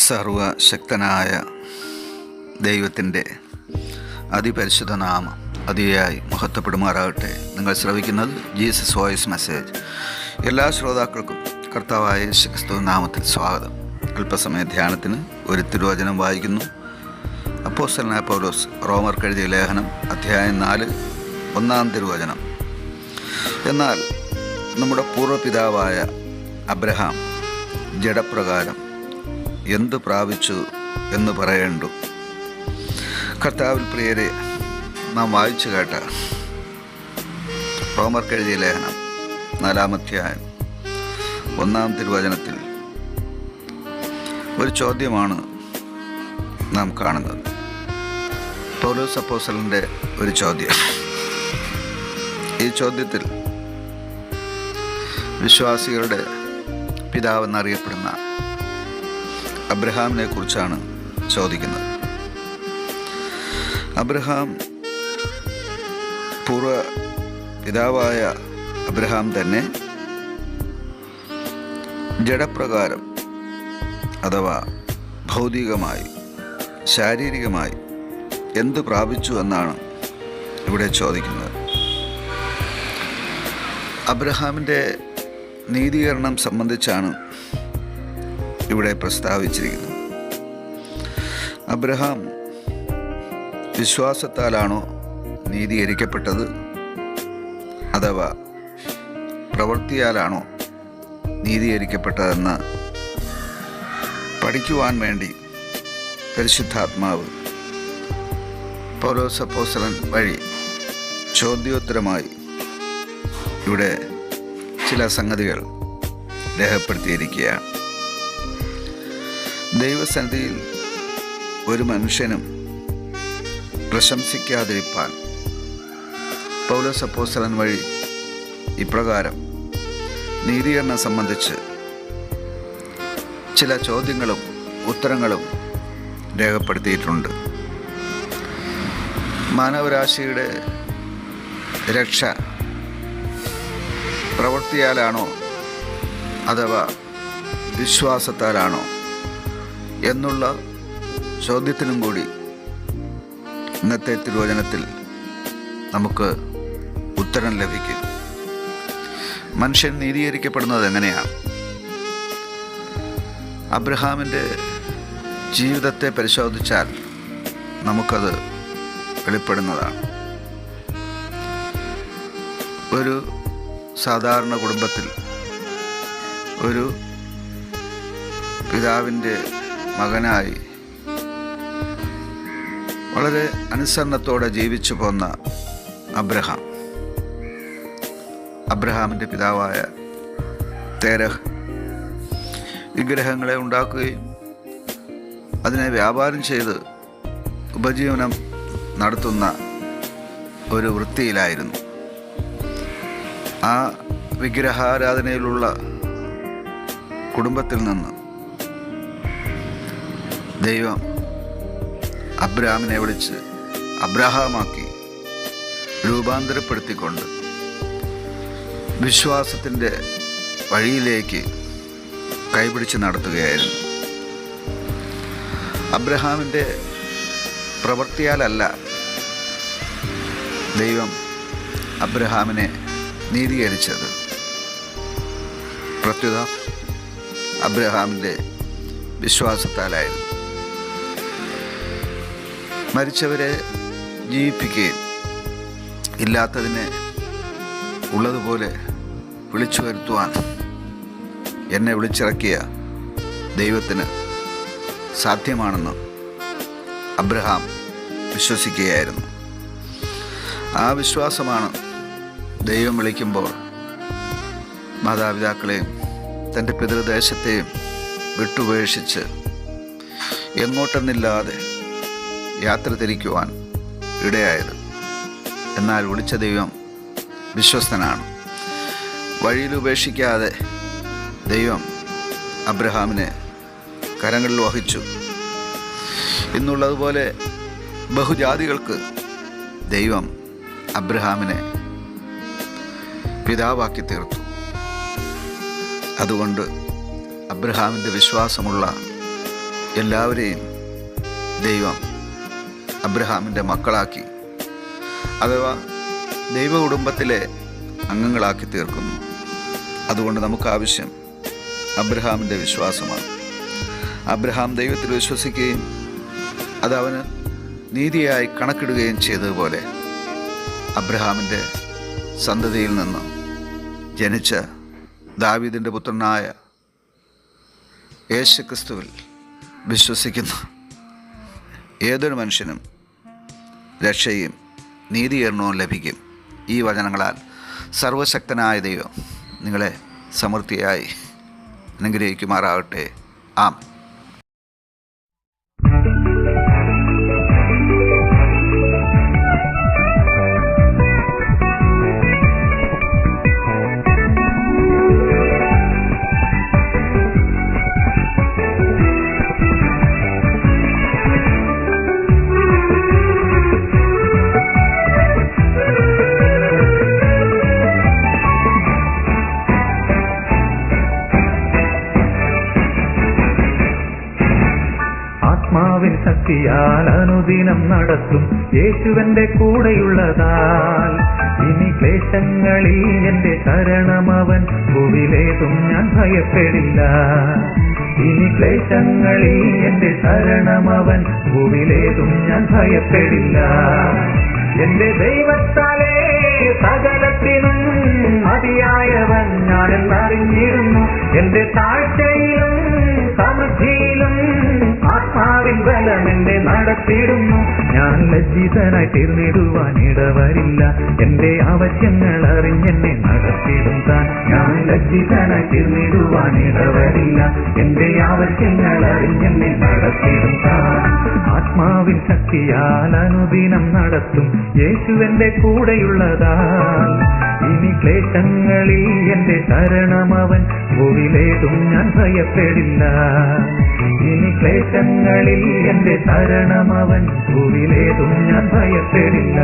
സർവശക്തനായ ദൈവത്തിൻ്റെ അതിപരിശുദ്ധ നാമം അതിയായി മഹത്വപ്പെടുമാറാകട്ടെ. നിങ്ങൾ ശ്രവിക്കുന്നത് ജീസസ് വോയിസ് മെസ്സേജ്. എല്ലാ ശ്രോതാക്കൾക്കും കർത്താവായ യേശുക്രിസ്തു നാമത്തിൽ സ്വാഗതം. അല്പസമയ ധ്യാനത്തിന് ഒരു തിരുവചനം വായിക്കുന്നു. അപ്പോസ്തലനായ പൗലോസ് റോമർക്ക് എഴുതിയ ലേഖനം അധ്യായം 4 1 തിരുവചനം. എന്നാൽ നമ്മുടെ പൂർവ്വപിതാവായ അബ്രഹാം ജഡപ്രകാരം എന്തു പ്രാപിച്ചു എന്ന് പറയേണ്ടു. കർത്താവിൽ പ്രിയരെ, നാം വായിച്ചു കേട്ട റോമർക്ക് എഴുതിയ ലേഖനം 4 അധ്യായം 1 തിരുവചനത്തിൽ ഒരു ചോദ്യമാണ് നാം കാണുന്നത്. പൗലോസ് അപ്പോസ്തലൻ്റെ ഒരു ചോദ്യം. ഈ ചോദ്യത്തിൽ വിശ്വാസികളുടെ പിതാവെന്നറിയപ്പെടുന്ന അബ്രഹാമിനെ കുറിച്ചാണ് ചോദിക്കുന്നത്. അബ്രഹാം പൂർവ്വ പിതാവായ അബ്രഹാം തന്നെ ജഡപ്രകാരം അഥവാ ഭൗതികമായി ശാരീരികമായി എന്തു പ്രാപിച്ചു എന്നാണ് ഇവിടെ ചോദിക്കുന്നത്. അബ്രഹാമിൻ്റെ നീതീകരണം സംബന്ധിച്ചാണ് ഇവിടെ പ്രസ്താവിച്ചിരിക്കുന്നത്. അബ്രഹാം വിശ്വാസത്താലാണോ നീതീകരിക്കപ്പെട്ടത് അഥവാ പ്രവൃത്തിയാലാണോ നീതീകരിക്കപ്പെട്ടതെന്ന് പഠിക്കുവാൻ വേണ്ടി പരിശുദ്ധാത്മാവ് പൗലോസ് അപ്പോസ്തലൻ വഴി ചോദ്യോത്തരമായി ഇവിടെ ചില സംഗതികൾ രേഖപ്പെടുത്തിയിരിക്കുകയാണ്. ദൈവസന്നിധിയിൽ ഒരു മനുഷ്യനും പ്രശംസിക്കാതിരിപ്പാൻ പൗലോസ് അപ്പോസ്തലൻ വഴി ഇപ്രകാരം നീതീകരണം സംബന്ധിച്ച് ചില ചോദ്യങ്ങളും ഉത്തരങ്ങളും രേഖപ്പെടുത്തിയിട്ടുണ്ട്. മാനവരാശിയുടെ രക്ഷ പ്രവൃത്തിയാലാണോ അഥവാ വിശ്വാസത്താലാണോ എന്നുള്ള ചോദ്യത്തിനും കൂടി ഇന്നത്തെ തിരുവചനത്തിൽ നമുക്ക് ഉത്തരം ലഭിക്കും. മനുഷ്യൻ നീതീകരിക്കപ്പെടുന്നത് എങ്ങനെയാണ്? അബ്രഹാമിൻ്റെ ജീവിതത്തെ പരിശോധിച്ചാൽ നമുക്കത് വെളിപ്പെടുന്നതാണ്. ഒരു സാധാരണ കുടുംബത്തിൽ ഒരു പിതാവിൻ്റെ മകനായി വളരെ അനുസരണത്തോടെ ജീവിച്ചു പോന്ന അബ്രഹാമിൻ്റെ പിതാവായ തേരഹ് വിഗ്രഹങ്ങളെ ഉണ്ടാക്കുകയും അതിനെ വ്യാപാരം ചെയ്ത് ഉപജീവനം നടത്തുന്ന ഒരു വൃത്തിയിലായിരുന്നു. ആ വിഗ്രഹാരാധനയിലുള്ള കുടുംബത്തിൽ നിന്ന് ദൈവം അബ്രഹാമിനെ വിളിച്ച് അബ്രഹാമാക്കി രൂപാന്തരപ്പെടുത്തിക്കൊണ്ട് വിശ്വാസത്തിൻ്റെ വഴിയിലേക്ക് കൈപിടിച്ച് നടത്തുകയായിരുന്നു. അബ്രഹാമിൻ്റെ പ്രവൃത്തിയാലല്ല ദൈവം അബ്രഹാമിനെ നീതീകരിച്ചത്. പ്രത്യുത അബ്രഹാമിൻ്റെ വിശ്വാസത്താലായിരുന്നു. മരിച്ചവരെ ജീവിപ്പിക്കുകയും ഇല്ലാത്തതിനെ ഉള്ളതുപോലെ വിളിച്ചു വരുത്തുവാൻ എന്നെ വിളിച്ചിറക്കിയ ദൈവത്തിന് സാധ്യമാണെന്ന് അബ്രഹാം വിശ്വസിക്കുകയായിരുന്നു. ആ വിശ്വാസമാണ് ദൈവം വിളിക്കുമ്പോൾ മാതാപിതാക്കളെയും തൻ്റെ പിതൃദേശത്തെയും വിട്ടുപേക്ഷിച്ച് എങ്ങോട്ടെന്നില്ലാതെ യാത്ര തിരിക്കുവാൻ ഇടയായത്. എന്നാൽ വിളിച്ച ദൈവം വിശ്വസ്തനാണ്. വഴിയിൽ ഉപേക്ഷിക്കാതെ ദൈവം അബ്രഹാമിനെ കരങ്ങളിൽ വഹിച്ചു. ഇന്നുള്ളതുപോലെ ബഹുജാതികൾക്ക് ദൈവം അബ്രഹാമിനെ പിതാവാക്കി തീർത്തു. അതുകൊണ്ട് അബ്രഹാമിൻ്റെ വിശ്വാസമുള്ള എല്ലാവരെയും ദൈവം അബ്രഹാമിൻ്റെ മക്കളാക്കി, അഥവാ ദൈവ കുടുംബത്തിലെ അംഗങ്ങളാക്കി തീർക്കുന്നു. അതുകൊണ്ട് നമുക്ക് ആവശ്യം അബ്രഹാമിൻ്റെ വിശ്വാസമാണ്. അബ്രഹാം ദൈവത്തിൽ വിശ്വസിക്കുകയും അത് അവന് നീതിയായി കണക്കിടുകയും ചെയ്തതുപോലെ അബ്രഹാമിൻ്റെ സന്തതിയിൽ നിന്ന് ജനിച്ച ദാവീദിൻ്റെ പുത്രനായ യേശുക്രിസ്തുവിൽ വിശ്വസിക്കുന്ന ഏതൊരു മനുഷ്യനും രക്ഷയും നീതീകരണവും ലഭിക്കും. ഈ വചനങ്ങളാൽ സർവശക്തനായ ദൈവം നിങ്ങളെ സമൃദ്ധിയായി അനുഗ്രഹിക്കുമാറാകട്ടെ. ആമേൻ. ആത്മാവിൻ ശക്തിയാൽ അനുദിനം നടത്തും യേശുവന്റെ കൂടെയുള്ളതാൽ ഇനി ക്ലേശങ്ങളിൽ എന്റെ ശരണമവൻ, ഭൂവിലേതും ഞാൻ ഭയപ്പെടില്ല. ഇനി ക്ലേശങ്ങളിൽ എന്റെ ശരണമവൻ, ഭൂവിലേതും ഞാൻ ഭയപ്പെടില്ല. എന്റെ ദൈവത്താലേ സകലത്തിനും മതിയായവൻ ഞാനെന്നറിഞ്ഞിരുന്നു. എന്റെ താഴ്ചയിലും സമൃദ്ധിയിലും ആത്മാവിൻ ബലം എന്നെ നടത്തിയിടുന്നു. ഞാൻ ലജ്ജിതനായി തീർന്നിടുവാൻ ഇടവരില്ല. എന്റെ ആവശ്യങ്ങൾ അറിഞ്ഞെന്നെ നടത്തിയിടും താൻ. ഞാൻ ലജ്ജിതനായി തീർന്നിടുവാൻ ഇടവരില്ല. എന്റെ ആവശ്യങ്ങൾ അറിഞ്ഞെന്നെ നടത്തിയിടും താൻ. ആത്മാവിൻ ശക്തിയാൽ അനുദിനം നടത്തും യേശുവന്റെ കൂടെയുള്ളതാൽ ഇനി ക്ലേശങ്ങളിൽ എന്റെ ശരണമവൻ, ഭൂവിലേതും ഞാൻ ഭയപ്പെടില്ല. ഇനി ക്ലേശങ്ങളിൽ എന്റെ ശരണമവൻ, ഭൂവിലേതും ഞാൻ ഭയപ്പെടില്ല.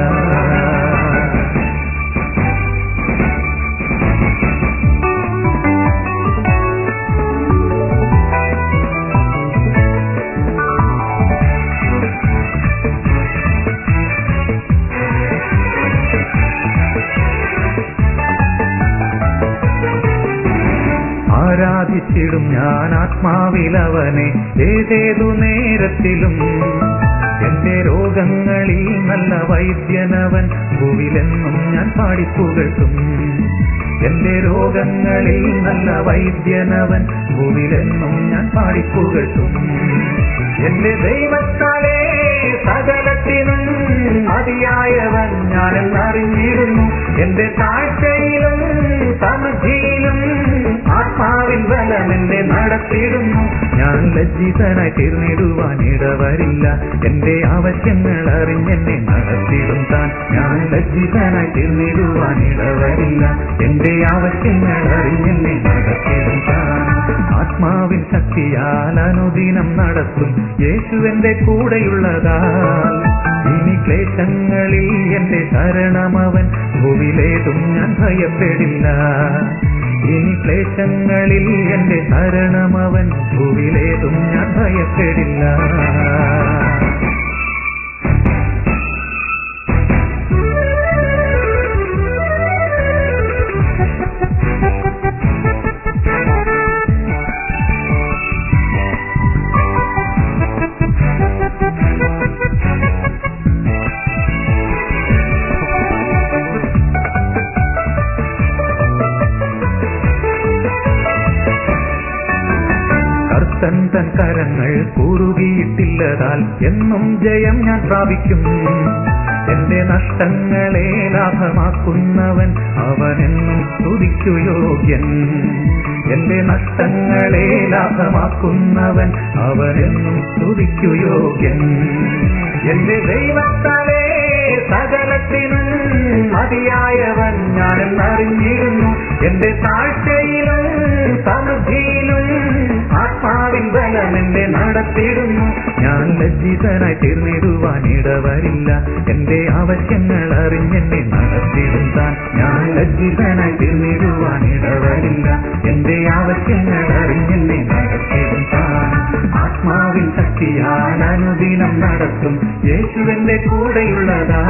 ആരാധിച്ചിടും ഞാൻ ആത്മാവിലവനെ ഏതേതു നേരത്തിലും. എന്റെ രോഗങ്ങളിൽ നല്ല വൈദ്യനവൻ, ഭൂവിലെന്നും ഞാൻ പാടിപ്പുകഴ്ത്തും. എന്റെ രോഗങ്ങളിൽ നല്ല വൈദ്യനവൻ, ഭൂവിലെന്നും ഞാൻ പാടിപ്പുകഴ്ത്തും. എന്റെ ദൈവത്താലേ സകലത്തിനും മതിയായവൻ ഞാനെന്നറിഞ്ഞിരുന്നു. എന്റെ താഴ്ചയിലും സമൃദ്ധിയിലും ആത്മാവിൻ ബലം എന്നെ നടത്തിയിടുന്നു. ഞാൻ ലജ്ജിതനായി തീർന്നിടുവാൻ ഇടവരില്ല. എന്റെ ആവശ്യങ്ങൾ അറിഞ്ഞെന്നെ നടത്തിയിടും താൻ. ഞാൻ ലജ്ജിതനായി തീർന്നിടുവാൻ ഇടവരില്ല. എന്റെ ആവശ്യങ്ങൾ അറിഞ്ഞെന്നെ നടത്തിയിടും താൻ. ആത്മാവിൻ ശക്തിയാൽ അനുദിനം നടത്തും യേശുവന്റെ കൂടെയുള്ളതാൽ ഇനി ക്ലേശങ്ങളിൽ എന്റെ ശരണമവൻ, ഭൂവിലേതും ഞാൻ ഭയപ്പെടില്ല. ഇനി ക്ലേശങ്ങളിൽ എന്റെ ശരണമവൻ, ഭൂവിലേതും ഞാൻ ഭയപ്പെടില്ല. തൻ കരങ്ങൾ കുറുകിയിട്ടില്ലതാൽ എന്നും ജയം ഞാൻ പ്രാപിക്കും. എന്റെ നഷ്ടങ്ങളെ ലാഭമാക്കുന്നവൻ അവനെന്നും സ്തുതിക്കു യോഗ്യൻ. എന്റെ നഷ്ടങ്ങളെ ലാഭമാക്കുന്നവൻ അവനെന്നും സ്തുതിക്കു യോഗ്യൻ. എന്റെ ദൈവത്താലേ സകലത്തിനും മതിയായവൻ ഞാനെന്നറിഞ്ഞിരുന്നു. എന്റെ താഴ്ചയിലും സമൃദ്ധിയിലും ആത്മാവിൻ ബലം എന്നെ നടത്തിയിടുന്നു. ഞാൻ ലജ്ജിതനായി തീർന്നിടുവാൻ ഇടവരില്ല. എന്റെ ആവശ്യങ്ങൾ അറിഞ്ഞെന്നെ നടത്തിയിടും താൻ. ഞാൻ ലജ്ജിതനായി തീർന്നിടുവാൻ ഇടവരില്ല. എന്റെ ആവശ്യങ്ങൾ അറിഞ്ഞെന്നെ നടത്തിയിടും താൻ. ആത്മാവിൻ ഭക്തിയാൽ അനുദിനം നടത്തും യേശുവിന്റെ കൂടെയുള്ളതാ.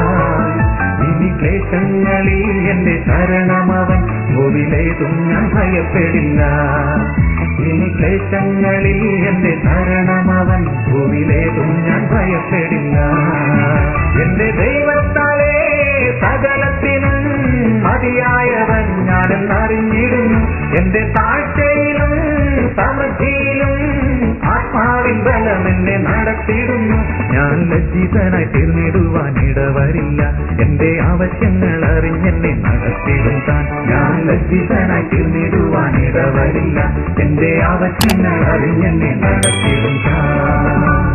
ഇനി ക്ലേശങ്ങളിൽ എന്റെ ശരണമവൻ, ഭൂവിലേതും ഞാൻ ഭയപ്പെടില്ല. ഇനി ക്ലേശങ്ങളിൽ എന്റെ ശരണമവൻ, ഭൂവിലേതും ഞാൻ ഭയപ്പെടില്ല. എന്റെ ദൈവത്താലേ സകലത്തിനും മതിയായവൻ ഞാനെന്നറിഞ്ഞിടുന്നു. എന്റെ താഴ്ചയിലും സമൃദ്ധിയിലും ആത്മാവിൻ ബലം എന്നെ നടത്തിയിടുന്നു. ഞാൻ ലജ്ജിതനായി തീർന്നിടുവാൻ ഇടവരില്ല. എന്റെ ആവശ്യങ്ങൾ അറിഞ്ഞെന്നെ നടത്തിയിടും താൻ. ഞാൻ ലജ്ജിതനായി തീർന്നിടുവാൻ ഇടവരില്ല. എന്റെ ആവശ്യങ്ങൾ അറിഞ്ഞെന്നെ നടത്തിയിടും താൻ.